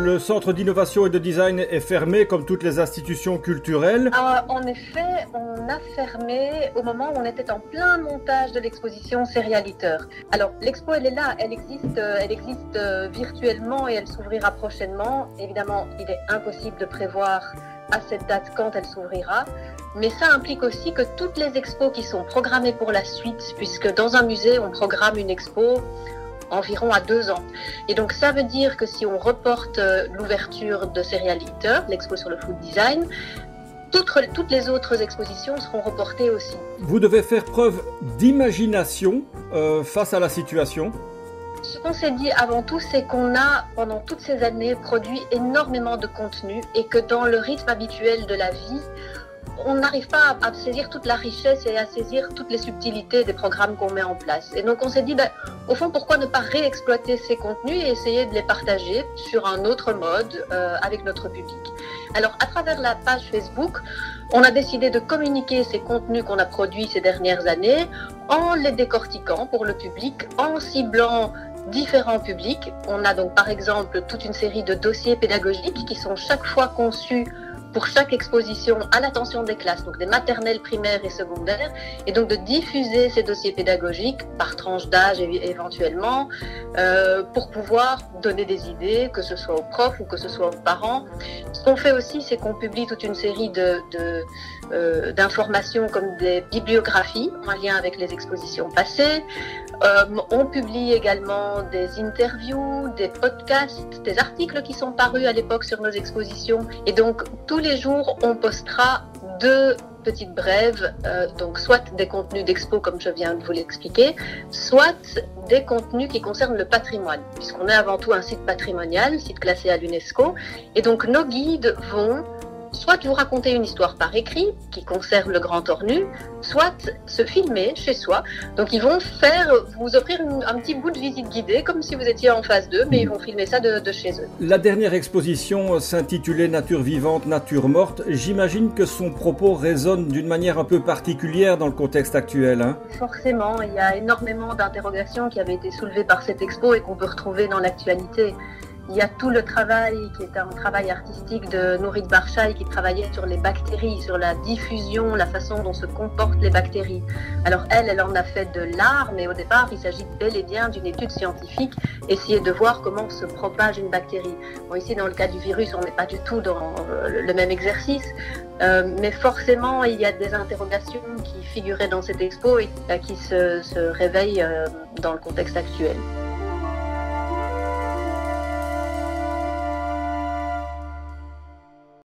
le centre d'innovation et de design est fermé comme toutes les institutions culturelles. En effet, on a fermé au moment où on était en plein montage de l'exposition Serial Eater. Alors, l'expo, elle est là, elle existe virtuellement et elle s'ouvrira prochainement. Évidemment, il est impossible de prévoir à cette date quand elle s'ouvrira. Mais ça implique aussi que toutes les expos qui sont programmées pour la suite, puisque dans un musée, on programme une expo environ à 2 ans. Et donc ça veut dire que si on reporte l'ouverture de Serial Eater, l'expo sur le food design, toutes les autres expositions seront reportées aussi. Vous devez faire preuve d'imagination face à la situation. Ce qu'on s'est dit avant tout, c'est qu'on a, pendant toutes ces années, produit énormément de contenu et que dans le rythme habituel de la vie, on n'arrive pas à saisir toute la richesse et à saisir toutes les subtilités des programmes qu'on met en place. Et donc on s'est dit, au fond, pourquoi ne pas réexploiter ces contenus et essayer de les partager sur un autre mode avec notre public. Alors à travers la page Facebook, on a décidé de communiquer ces contenus qu'on a produits ces dernières années en les décortiquant pour le public, en ciblant différents publics. On a donc par exemple toute une série de dossiers pédagogiques qui sont chaque fois conçus pour chaque exposition à l'attention des classes, donc des maternelles, primaires et secondaires, et donc de diffuser ces dossiers pédagogiques par tranche d'âge éventuellement, pour pouvoir donner des idées, que ce soit aux profs ou que ce soit aux parents. Ce qu'on fait aussi, c'est qu'on publie toute une série d'informations comme des bibliographies en lien avec les expositions passées. On publie également des interviews, des podcasts, des articles qui sont parus à l'époque sur nos expositions. Et donc, tous les jours, on postera 2 petites brèves, donc soit des contenus d'expo, comme je viens de vous l'expliquer, soit des contenus qui concernent le patrimoine, puisqu'on est avant tout un site patrimonial, site classé à l'UNESCO. Et donc, nos guides vont soit vous raconter une histoire par écrit qui concerne le Grand Ornu, soit se filmer chez soi. Donc ils vont vous offrir un petit bout de visite guidée, comme si vous étiez en phase 2, mais ils vont filmer ça de chez eux. La dernière exposition s'intitulait Nature vivante, nature morte. J'imagine que son propos résonne d'une manière un peu particulière dans le contexte actuel. Forcément, il y a énormément d'interrogations qui avaient été soulevées par cette expo et qu'on peut retrouver dans l'actualité. Il y a tout le travail qui est un travail artistique de Nourit Barchaï qui travaillait sur les bactéries, sur la diffusion, la façon dont se comportent les bactéries. Alors elle en a fait de l'art, mais au départ, il s'agit bel et bien d'une étude scientifique, essayer de voir comment se propage une bactérie. Bon, ici, dans le cas du virus, on n'est pas du tout dans le même exercice, mais forcément, il y a des interrogations qui figuraient dans cette expo et qui se réveillent dans le contexte actuel.